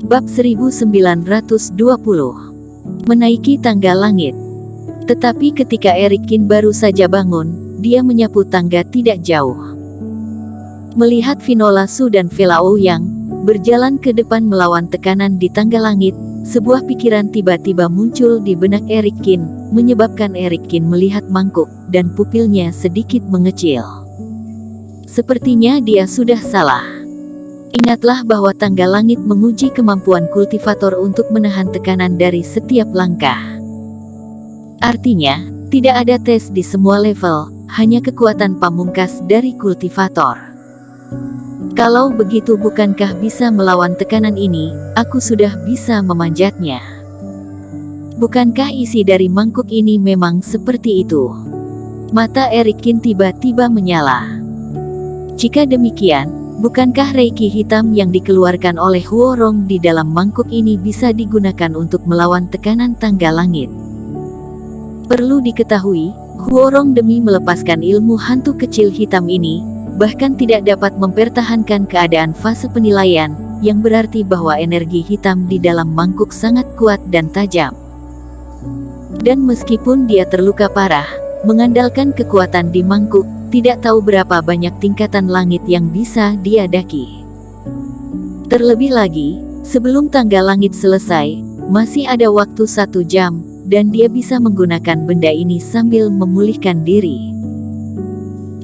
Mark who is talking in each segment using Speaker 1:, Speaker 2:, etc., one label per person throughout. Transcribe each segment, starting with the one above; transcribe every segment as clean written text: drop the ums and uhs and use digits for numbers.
Speaker 1: Bab 1920. Menaiki tangga langit. Tetapi ketika Eric Kin baru saja bangun, dia menyapu tangga tidak jauh. Melihat Vinola Su dan Vela Ouyang berjalan ke depan melawan tekanan di tangga langit, sebuah pikiran tiba-tiba muncul di benak Eric Kin, menyebabkan Eric Kin melihat mangkuk, dan pupilnya sedikit mengecil. Sepertinya dia sudah salah. Ingatlah bahwa tangga langit menguji kemampuan kultivator untuk menahan tekanan dari setiap langkah. Artinya, tidak ada tes di semua level, hanya kekuatan pamungkas dari kultivator. Kalau begitu, bukankah bisa melawan tekanan ini, aku sudah bisa memanjatnya. Bukankah isi dari mangkuk ini memang seperti itu? Mata Eric Kin tiba-tiba menyala. Jika demikian, bukankah reiki hitam yang dikeluarkan oleh Huorong di dalam mangkuk ini bisa digunakan untuk melawan tekanan tangga langit? Perlu diketahui, Huorong demi melepaskan ilmu hantu kecil hitam ini, bahkan tidak dapat mempertahankan keadaan fase penilaian, yang berarti bahwa energi hitam di dalam mangkuk sangat kuat dan tajam. Dan meskipun dia terluka parah, mengandalkan kekuatan di mangkuk, tidak tahu berapa banyak tingkatan langit yang bisa dia daki. Terlebih lagi, sebelum tangga langit selesai, masih ada waktu 1 jam, dan dia bisa menggunakan benda ini sambil memulihkan diri.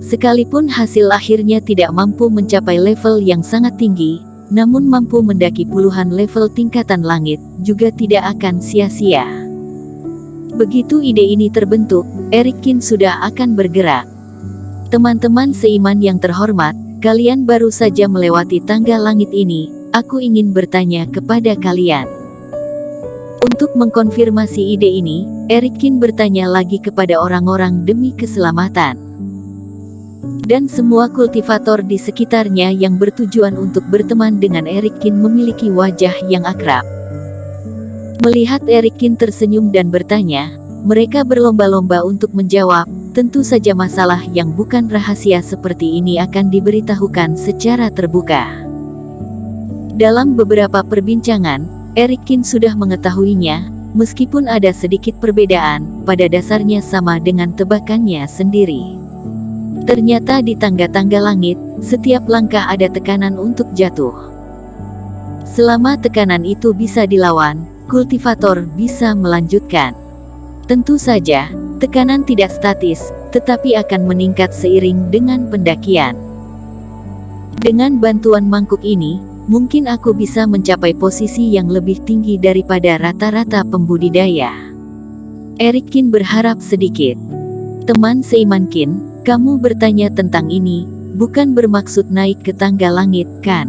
Speaker 1: Sekalipun hasil akhirnya tidak mampu mencapai level yang sangat tinggi, namun mampu mendaki puluhan level tingkatan langit, juga tidak akan sia-sia. Begitu ide ini terbentuk, Eric Kin sudah akan bergerak. Teman-teman seiman yang terhormat, kalian baru saja melewati tangga langit ini, aku ingin bertanya kepada kalian. Untuk mengkonfirmasi ide ini, Eric Kin bertanya lagi kepada orang-orang demi keselamatan. Dan semua kultivator di sekitarnya yang bertujuan untuk berteman dengan Eric Kin memiliki wajah yang akrab. Melihat Eric Kin tersenyum dan bertanya, mereka berlomba-lomba untuk menjawab. Tentu saja masalah yang bukan rahasia seperti ini akan diberitahukan secara terbuka. Dalam beberapa perbincangan, Eric Kin sudah mengetahuinya, meskipun ada sedikit perbedaan, pada dasarnya sama dengan tebakannya sendiri. Ternyata di tangga-tangga langit, setiap langkah ada tekanan untuk jatuh. Selama tekanan itu bisa dilawan, kultivator bisa melanjutkan. Tentu saja, tekanan tidak statis, tetapi akan meningkat seiring dengan pendakian. Dengan bantuan mangkuk ini, mungkin aku bisa mencapai posisi yang lebih tinggi daripada rata-rata pembudidaya. Eric Kin berharap sedikit. Teman seiman Kin, kamu bertanya tentang ini, bukan bermaksud naik ke tangga langit, kan?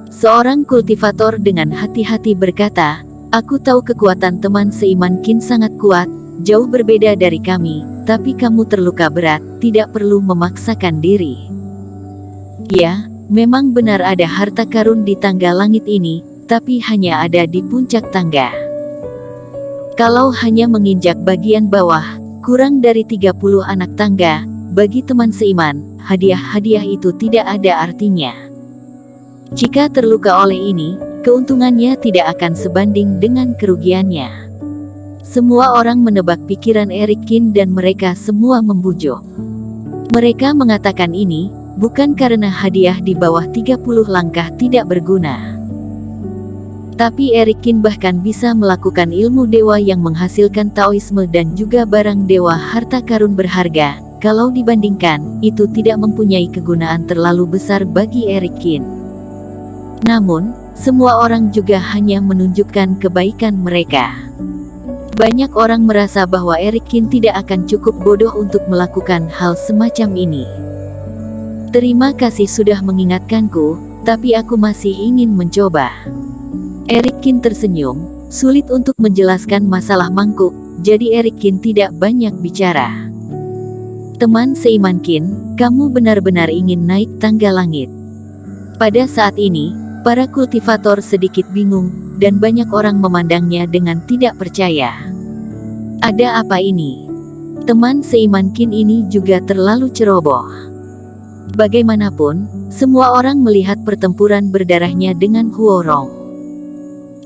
Speaker 1: Seorang kultivator dengan hati-hati berkata, aku tahu kekuatan teman seiman Kin sangat kuat, jauh berbeda dari kami, tapi kamu terluka berat, tidak perlu memaksakan diri. Ya, memang benar ada harta karun di tangga langit ini, tapi hanya ada di puncak tangga. Kalau hanya menginjak bagian bawah, kurang dari 30 anak tangga, bagi teman seiman, hadiah-hadiah itu tidak ada artinya. Jika terluka oleh ini, keuntungannya tidak akan sebanding dengan kerugiannya. Semua orang menebak pikiran Eric Kin dan mereka semua membujuk. Mereka mengatakan ini, bukan karena hadiah di bawah 30 langkah tidak berguna. Tapi Eric Kin bahkan bisa melakukan ilmu dewa yang menghasilkan Taoisme dan juga barang dewa harta karun berharga. Kalau dibandingkan, itu tidak mempunyai kegunaan terlalu besar bagi Eric Kin. Namun, semua orang juga hanya menunjukkan kebaikan mereka. Banyak orang merasa bahwa Eric Kin tidak akan cukup bodoh untuk melakukan hal semacam ini. Terima kasih sudah mengingatkanku, tapi aku masih ingin mencoba. Eric Kin tersenyum, sulit untuk menjelaskan masalah mangkuk, jadi Eric Kin tidak banyak bicara. Teman seiman Kin, kamu benar-benar ingin naik tangga langit. Pada saat ini, para kultivator sedikit bingung, dan banyak orang memandangnya dengan tidak percaya. Ada apa ini? Teman seiman Kin ini juga terlalu ceroboh. Bagaimanapun, semua orang melihat pertempuran berdarahnya dengan Huorong.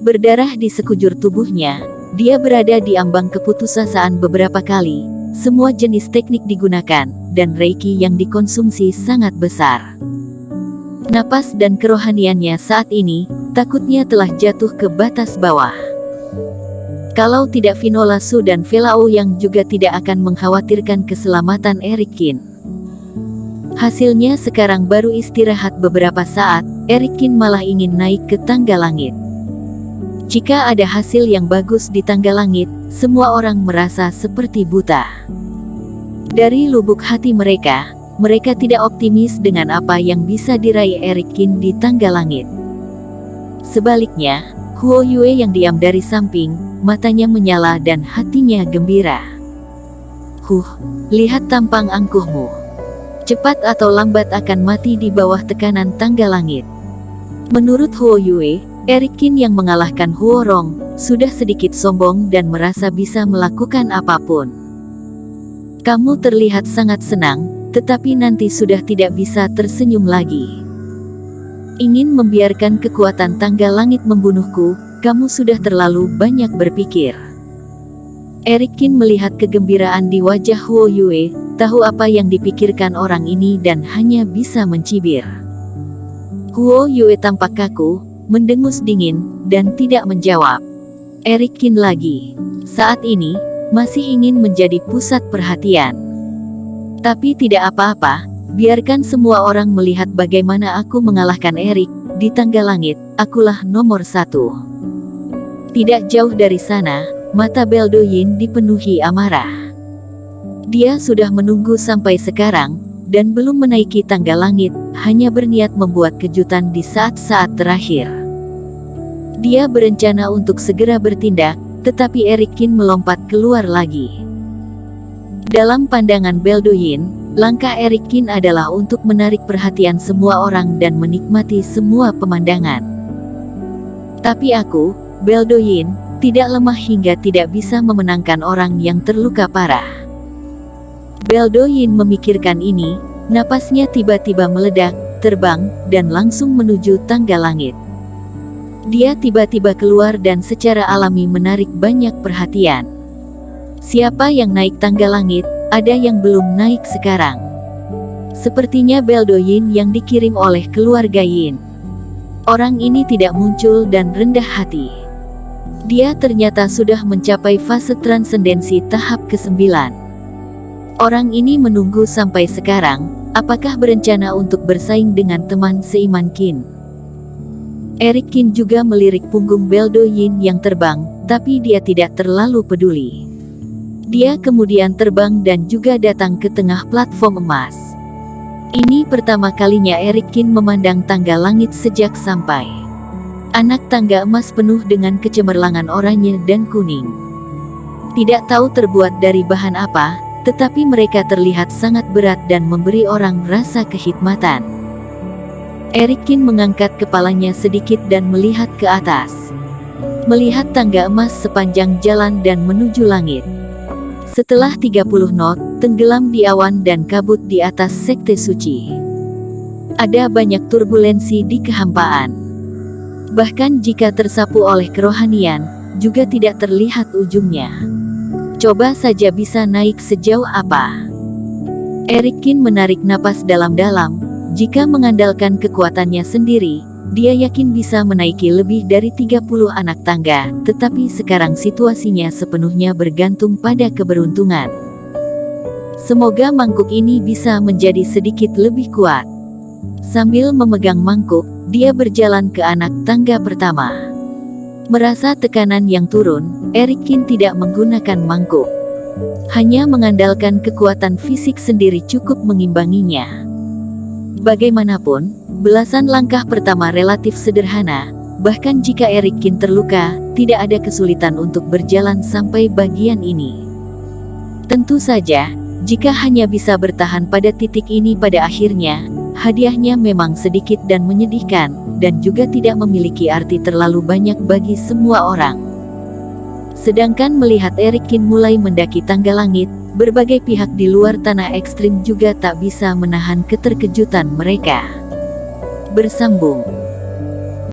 Speaker 1: Berdarah di sekujur tubuhnya, dia berada di ambang keputusasaan beberapa kali. Semua jenis teknik digunakan, dan reiki yang dikonsumsi sangat besar. Napas dan kerohaniannya saat ini, takutnya telah jatuh ke batas bawah. Kalau tidak Vinola Su dan Velao yang juga tidak akan mengkhawatirkan keselamatan Eric Kin. Hasilnya sekarang baru istirahat beberapa saat, Eric Kin malah ingin naik ke tangga langit. Jika ada hasil yang bagus di tangga langit, semua orang merasa seperti buta. Dari lubuk hati mereka tidak optimis dengan apa yang bisa diraih Eric Kin di tangga langit. Sebaliknya, Huo Yue yang diam dari samping, matanya menyala dan hatinya gembira. Lihat tampang angkuhmu. Cepat atau lambat akan mati di bawah tekanan tangga langit. Menurut Huo Yue, Eric Kin yang mengalahkan Huo Rong, sudah sedikit sombong dan merasa bisa melakukan apapun. Kamu terlihat sangat senang, tetapi nanti sudah tidak bisa tersenyum lagi. Ingin membiarkan kekuatan tangga langit membunuhku, kamu sudah terlalu banyak berpikir. Eric Kin melihat kegembiraan di wajah Huo Yue, tahu apa yang dipikirkan orang ini dan hanya bisa mencibir. Huo Yue tampak kaku, mendengus dingin, dan tidak menjawab. Eric Kin lagi. Saat ini, masih ingin menjadi pusat perhatian. Tapi tidak apa-apa, biarkan semua orang melihat bagaimana aku mengalahkan Eric, di tangga langit, akulah nomor 1. Tidak jauh dari sana, mata Beldoyin dipenuhi amarah. Dia sudah menunggu sampai sekarang, dan belum menaiki tangga langit, hanya berniat membuat kejutan di saat-saat terakhir. Dia berencana untuk segera bertindak, tetapi Eric Kin melompat keluar lagi. Dalam pandangan Beldoyin, langkah Eric Kin adalah untuk menarik perhatian semua orang dan menikmati semua pemandangan. Tapi aku, Beldoyin, tidak lemah hingga tidak bisa memenangkan orang yang terluka parah. Beldoyin memikirkan ini, napasnya tiba-tiba meledak, terbang, dan langsung menuju tangga langit. Dia tiba-tiba keluar dan secara alami menarik banyak perhatian. Siapa yang naik tangga langit, ada yang belum naik sekarang. Sepertinya Beldoyin yang dikirim oleh keluarga Yin. Orang ini tidak muncul dan rendah hati. Dia ternyata sudah mencapai fase transendensi tahap ke-9. Orang ini menunggu sampai sekarang, apakah berencana untuk bersaing dengan teman seiman Kin? Eric Kin juga melirik punggung Beldoyin yang terbang, tapi dia tidak terlalu peduli. Dia kemudian terbang dan juga datang ke tengah platform emas. Ini pertama kalinya Eric Kin memandang tangga langit sejak sampai. Anak tangga emas penuh dengan kecemerlangan oranye dan kuning. Tidak tahu terbuat dari bahan apa, tetapi mereka terlihat sangat berat dan memberi orang rasa kehikmatan. Eric Kin mengangkat kepalanya sedikit dan melihat ke atas. Melihat tangga emas sepanjang jalan dan menuju langit. Setelah 30 knot, tenggelam di awan dan kabut di atas sekte suci. Ada banyak turbulensi di kehampaan. Bahkan jika tersapu oleh kerohanian, juga tidak terlihat ujungnya. Coba saja bisa naik sejauh apa. Eric Kin menarik napas dalam-dalam. Jika mengandalkan kekuatannya sendiri, dia yakin bisa menaiki lebih dari 30 anak tangga, tetapi sekarang situasinya sepenuhnya bergantung pada keberuntungan. Semoga mangkuk ini bisa menjadi sedikit lebih kuat. Sambil memegang mangkuk, dia berjalan ke anak tangga pertama. Merasa tekanan yang turun, Eric Kin tidak menggunakan mangkuk. Hanya mengandalkan kekuatan fisik sendiri cukup mengimbanginya. Bagaimanapun, belasan langkah pertama relatif sederhana, bahkan jika Eric Kin terluka, tidak ada kesulitan untuk berjalan sampai bagian ini. Tentu saja, jika hanya bisa bertahan pada titik ini pada akhirnya, hadiahnya memang sedikit dan menyedihkan, dan juga tidak memiliki arti terlalu banyak bagi semua orang. Sedangkan melihat Eric Kin mulai mendaki tangga langit, berbagai pihak di luar tanah ekstrim juga tak bisa menahan keterkejutan mereka. Bersambung.